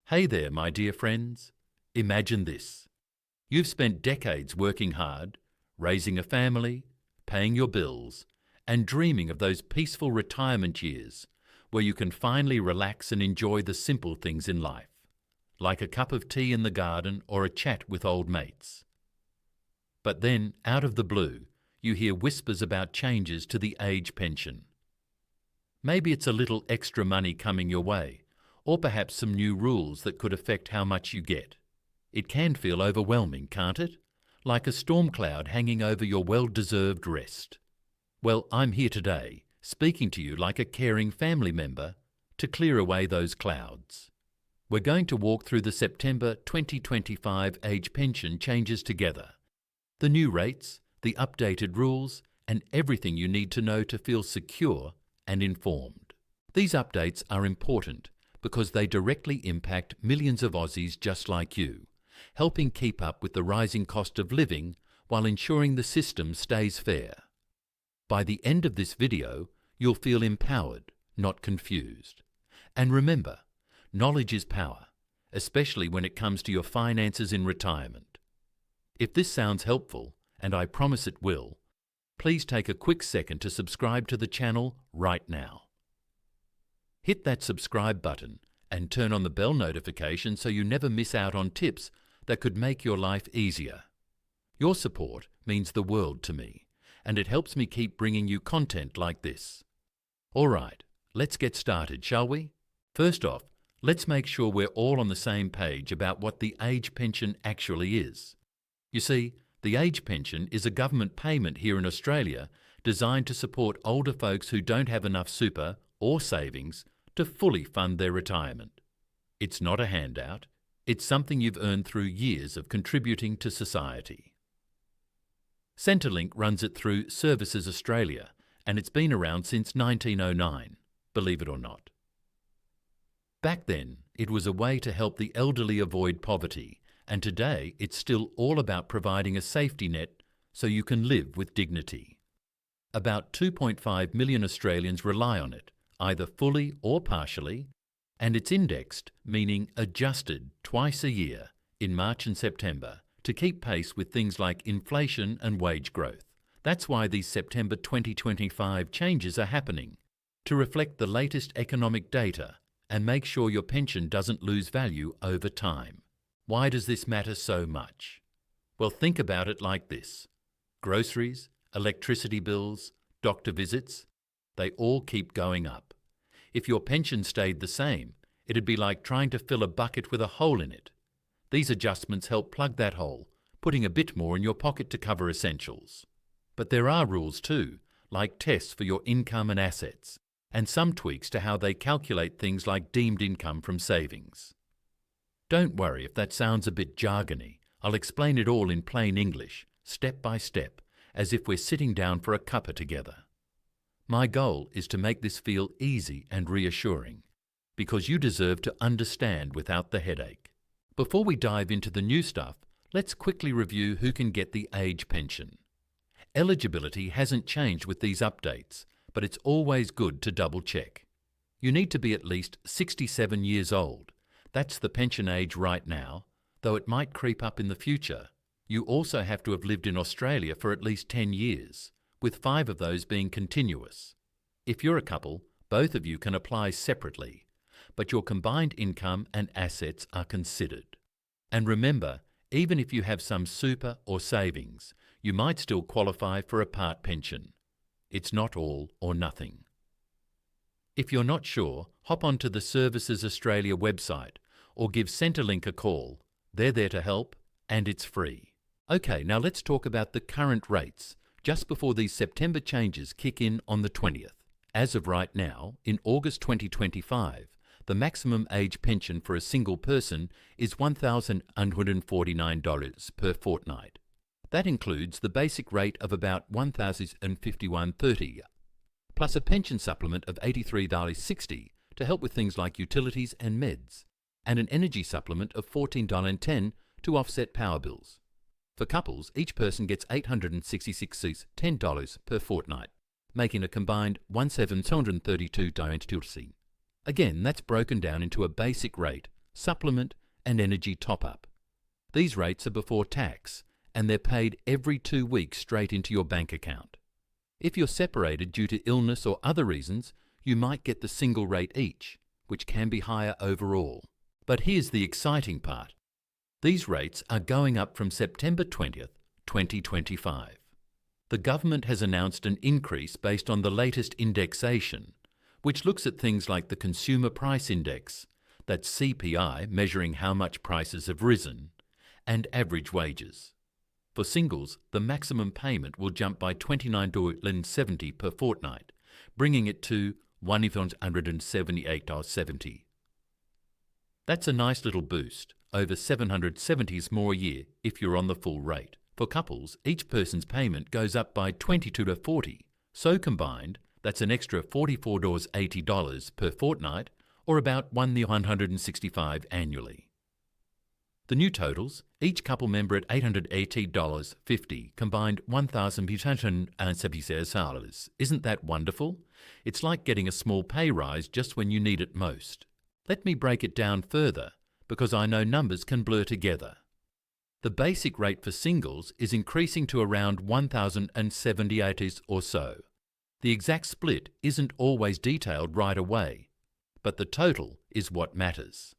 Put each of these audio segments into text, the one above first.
Hey there, my dear friends. Imagine this. You've spent decades working hard, raising a family, paying your bills, and dreaming of those peaceful retirement years where you can finally relax and enjoy the simple things in life, like a cup of tea in the garden or a chat with old mates. But then, out of the blue, you hear whispers about changes to the age pension. Maybe it's a little extra money coming your way, or perhaps some new rules that could affect how much you get. It can feel overwhelming, can't it? Like a storm cloud hanging over your well-deserved rest. Well, I'm here today, speaking to you like a caring family member, to clear away those clouds. We're going to walk through the September 2025 age pension changes together. The new rates, the updated rules, and everything you need to know to feel secure and informed. These updates are important because they directly impact millions of Aussies just like you, helping keep up with the rising cost of living while ensuring the system stays fair. By the end of this video, you'll feel empowered, not confused. And remember, knowledge is power, especially when it comes to your finances in retirement. If this sounds helpful, and I promise it will, please take a quick second to subscribe to the channel right now. Hit that subscribe button and turn on the bell notification so you never miss out on tips that could make your life easier. Your support means the world to me, and it helps me keep bringing you content like this. All right, let's get started, shall we? First off, let's make sure we're all on the same page about what the age pension actually is. You see, the age pension is a government payment here in Australia designed to support older folks who don't have enough super or savings to fully fund their retirement. It's not a handout, it's something you've earned through years of contributing to society. Centrelink runs it through Services Australia, and it's been around since 1909, believe it or not. Back then, it was a way to help the elderly avoid poverty, and today it's still all about providing a safety net so you can live with dignity. About 2.5 million Australians rely on it, either fully or partially, and it's indexed, meaning adjusted twice a year, in March and September, to keep pace with things like inflation and wage growth. That's why these September 2025 changes are happening, to reflect the latest economic data and make sure your pension doesn't lose value over time. Why does this matter so much? Well, think about it like this. Groceries, electricity bills, doctor visits, they all keep going up. If your pension stayed the same, it'd be like trying to fill a bucket with a hole in it. These adjustments help plug that hole, putting a bit more in your pocket to cover essentials. But there are rules too, like tests for your income and assets, and some tweaks to how they calculate things like deemed income from savings. Don't worry if that sounds a bit jargony. I'll explain it all in plain English, step by step, as if we're sitting down for a cuppa together. My goal is to make this feel easy and reassuring, because you deserve to understand without the headache. Before we dive into the new stuff, let's quickly review who can get the age pension. Eligibility hasn't changed with these updates, but it's always good to double check. You need to be at least 67 years old. That's the pension age right now, though it might creep up in the future. You also have to have lived in Australia for at least 10 years. With 5 of those being continuous. If you're a couple, both of you can apply separately, but your combined income and assets are considered. And remember, even if you have some super or savings, you might still qualify for a part pension. It's not all or nothing. If you're not sure, hop onto the Services Australia website or give Centrelink a call. They're there to help, and it's free. Okay, now let's talk about the current rates, just before these September changes kick in on the 20th. As of right now, in August 2025, the maximum age pension for a single person is $1,149 per fortnight. That includes the basic rate of about $1,051.30, plus a pension supplement of $83.60 to help with things like utilities and meds, and an energy supplement of $14.10 to offset power bills. For couples, each person gets $866.10 per fortnight, making a combined $1,732.22. Again, that's broken down into a basic rate, supplement and energy top-up. These rates are before tax, and they're paid every 2 weeks straight into your bank account. If you're separated due to illness or other reasons, you might get the single rate each, which can be higher overall. But here's the exciting part. These rates are going up from September 20th, 2025. The government has announced an increase based on the latest indexation, which looks at things like the Consumer Price Index, that's CPI measuring how much prices have risen, and average wages. For singles, the maximum payment will jump by $29.70 per fortnight, bringing it to $178.70. That's a nice little boost, over $770 more a year if you're on the full rate. For couples, each person's payment goes up by $22.40, so combined, that's an extra $44.80 per fortnight, or about $165 annually. The new totals, each couple member at $880.50, combined $1,876. Isn't that wonderful? It's like getting a small pay rise just when you need it most. Let me break it down further, because I know numbers can blur together. The basic rate for singles is increasing to around $1,078 or so. The exact split isn't always detailed right away, but the total is what matters.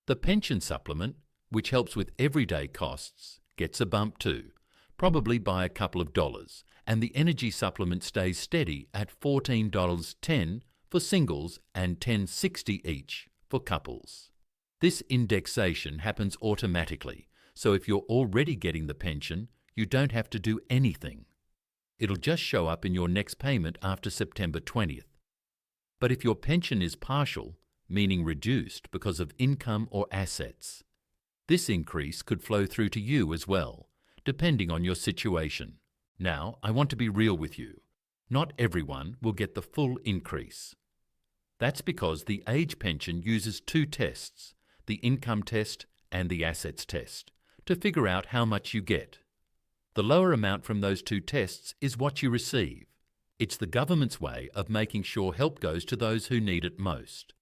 The pension supplement, which helps with everyday costs, gets a bump too, probably by a couple of dollars, and the energy supplement stays steady at $14.10 for singles and $10.60 each for couples. This indexation happens automatically, so if you're already getting the pension, you don't have to do anything. It'll just show up in your next payment after September 20th. But if your pension is partial, meaning reduced because of income or assets, this increase could flow through to you as well, depending on your situation. Now, I want to be real with you. Not everyone will get the full increase. That's because the age pension uses 2 tests, the income test and the assets test, to figure out how much you get. The lower amount from those 2 tests is what you receive. It's the government's way of making sure help goes to those who need it most.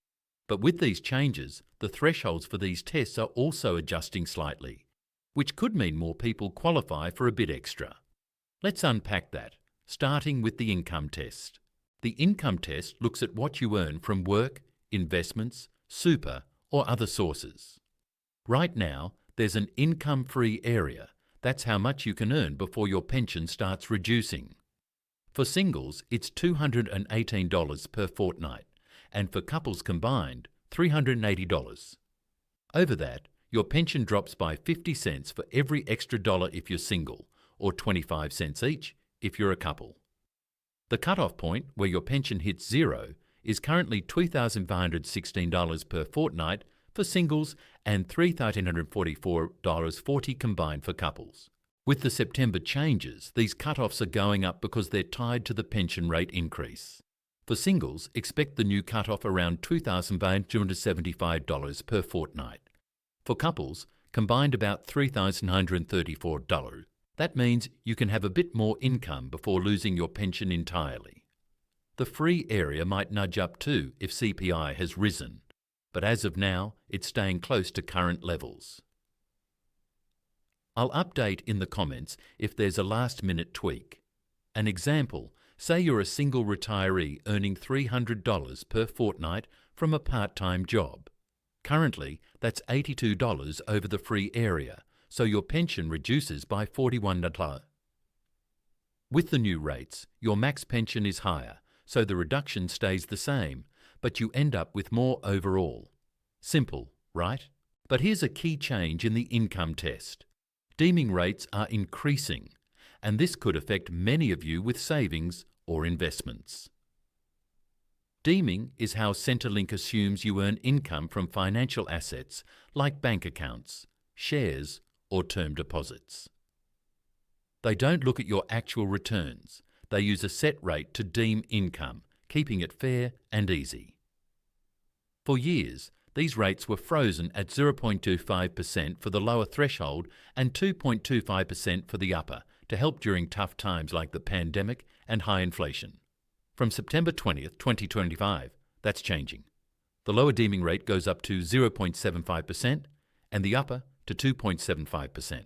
But with these changes, the thresholds for these tests are also adjusting slightly, which could mean more people qualify for a bit extra. Let's unpack that, starting with the income test. The income test looks at what you earn from work, investments, super, or other sources. Right now, there's an income-free area. That's how much you can earn before your pension starts reducing. For singles, it's $218 per fortnight, and for couples combined, $380. Over that, your pension drops by 50 cents for every extra dollar if you're single, or 25 cents each if you're a couple. The cut-off point, where your pension hits zero, is currently $2,516 per fortnight for singles and $3,144.40 combined for couples. With the September changes, these cut-offs are going up because they're tied to the pension rate increase. For singles, expect the new cut-off around $2,275 per fortnight. For couples, combined about $3,934. That means you can have a bit more income before losing your pension entirely. The free area might nudge up too if CPI has risen, but as of now, it's staying close to current levels. I'll update in the comments if there's a last-minute tweak. An example, say you're a single retiree earning $300 per fortnight from a part-time job. Currently, that's $82 over the free area, so your pension reduces by $41. With the new rates, your max pension is higher, so the reduction stays the same, but you end up with more overall. Simple, right? But here's a key change in the income test. Deeming rates are increasing, and this could affect many of you with savings or investments. Deeming is how Centrelink assumes you earn income from financial assets like bank accounts, shares, or term deposits. They don't look at your actual returns. They use a set rate to deem income, keeping it fair and easy. For years, these rates were frozen at 0.25% for the lower threshold and 2.25% for the upper to help during tough times like the pandemic and high inflation. From September 20th, 2025, that's changing. The lower deeming rate goes up to 0.75% and the upper to 2.75%.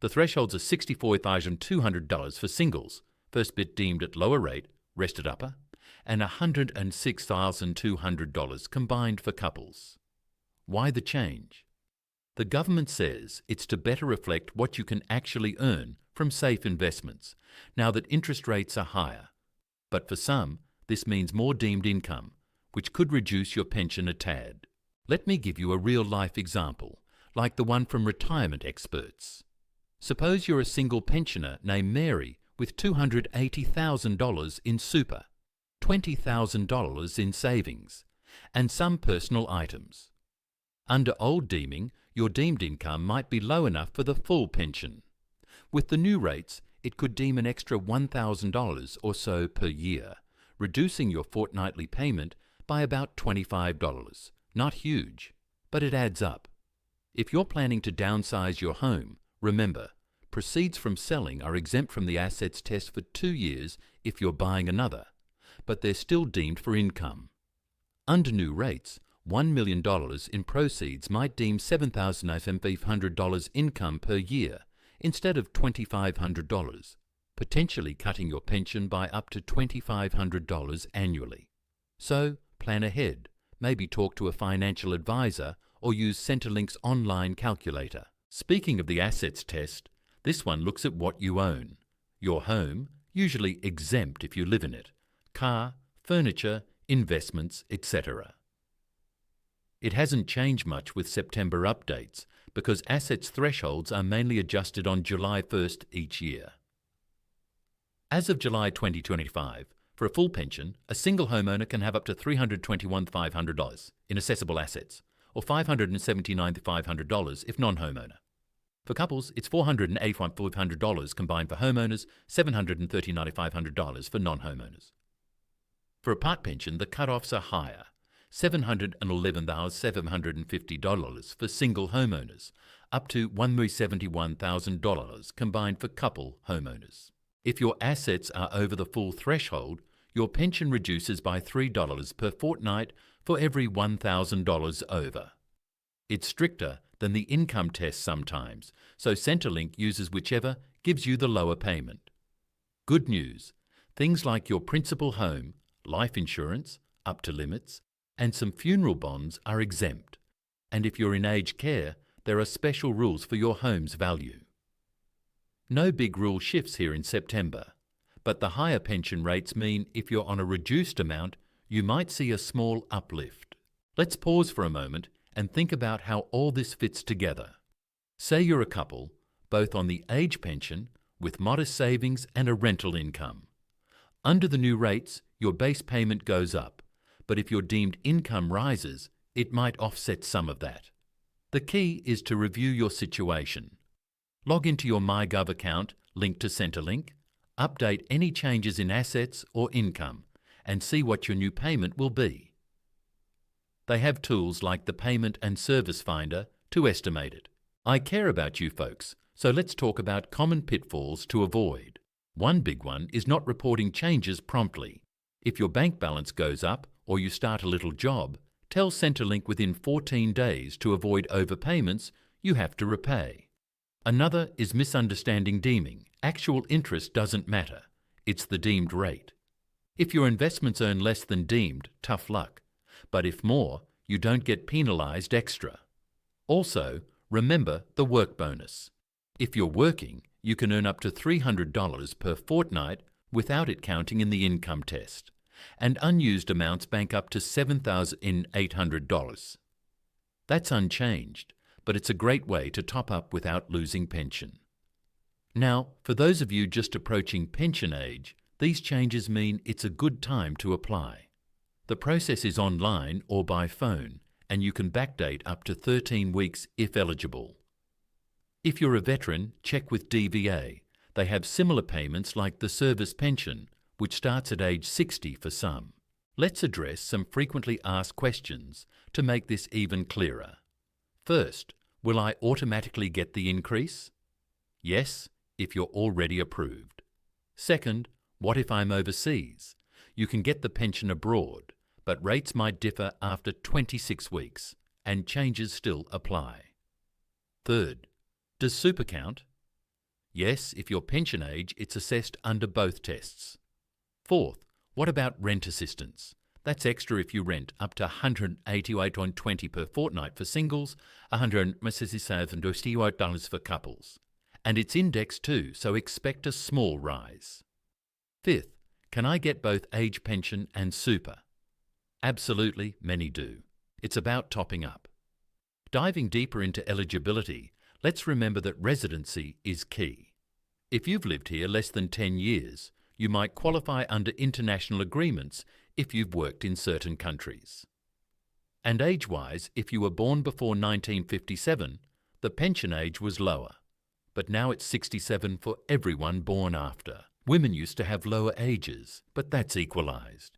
The thresholds are $64,200 for singles, first bit deemed at lower rate, rest at upper, and $106,200 combined for couples. Why the change? The government says it's to better reflect what you can actually earn from safe investments, now that interest rates are higher. But for some, this means more deemed income, which could reduce your pension a tad. Let me give you a real-life example, like the one from retirement experts. Suppose you're a single pensioner named Mary with $280,000 in super, $20,000 in savings, and some personal items. Under old deeming, your deemed income might be low enough for the full pension. With the new rates, it could deem an extra $1,000 or so per year, reducing your fortnightly payment by about $25. Not huge, but it adds up. If you're planning to downsize your home, remember, proceeds from selling are exempt from the assets test for 2 years if you're buying another, but they're still deemed for income. Under new rates, $1 million in proceeds might deem $7,500 income per year instead of $2,500, potentially cutting your pension by up to $2,500 annually. So, plan ahead, maybe talk to a financial advisor or use Centrelink's online calculator. Speaking of the assets test, this one looks at what you own. Your home, usually exempt if you live in it, car, furniture, investments, etc. It hasn't changed much with September updates because assets thresholds are mainly adjusted on July 1st each year. As of July 2025, for a full pension, a single homeowner can have up to $321,500 in assessable assets, or $579,500 if non-homeowner. For couples, it's $481,500 combined for homeowners, $739,500 for non-homeowners. For a part pension, the cut-offs are higher, $711,750 for single homeowners, up to $171,000 combined for couple homeowners. If your assets are over the full threshold, your pension reduces by $3 per fortnight for every $1,000 over. It's stricter than the income test sometimes, so Centrelink uses whichever gives you the lower payment. Good news, things like your principal home, life insurance, up to limits, and some funeral bonds are exempt. And if you're in aged care, there are special rules for your home's value. No big rule shifts here in September, but the higher pension rates mean if you're on a reduced amount, you might see a small uplift. Let's pause for a moment and think about how all this fits together. Say you're a couple, both on the age pension, with modest savings and a rental income. Under the new rates, your base payment goes up, but if your deemed income rises, it might offset some of that. The key is to review your situation. Log into your MyGov account linked to Centrelink, update any changes in assets or income, and see what your new payment will be. They have tools like the Payment and Service Finder to estimate it. I care about you folks, so let's talk about common pitfalls to avoid. One big one is not reporting changes promptly. If your bank balance goes up or you start a little job, tell Centrelink within 14 days to avoid overpayments you have to repay. Another is misunderstanding deeming. Actual interest doesn't matter. It's the deemed rate. If your investments earn less than deemed, tough luck. But if more, you don't get penalised extra. Also, remember the work bonus. If you're working, you can earn up to $300 per fortnight without it counting in the income test, and unused amounts bank up to $7,800. That's unchanged, but it's a great way to top up without losing pension. Now, for those of you just approaching pension age, these changes mean it's a good time to apply. The process is online or by phone, and you can backdate up to 13 weeks if eligible. If you're a veteran, check with DVA. They have similar payments like the service pension, which starts at age 60 for some. Let's address some frequently asked questions to make this even clearer. First, will I automatically get the increase? Yes, if you're already approved. Second, what if I'm overseas? You can get the pension abroad, but rates might differ after 26 weeks, and changes still apply. Third, does super count? Yes, if your pension age, it's assessed under both tests. Fourth, what about rent assistance? That's extra if you rent up to $188.20 per fortnight for singles, $167 for couples. And it's indexed too, so expect a small rise. Fifth, can I get both age pension and super? Absolutely, many do. It's about topping up. Diving deeper into eligibility, let's remember that residency is key. If you've lived here less than 10 years, you might qualify under international agreements if you've worked in certain countries. And age-wise, if you were born before 1957, the pension age was lower. But now it's 67 for everyone born after. Women used to have lower ages, but that's equalised.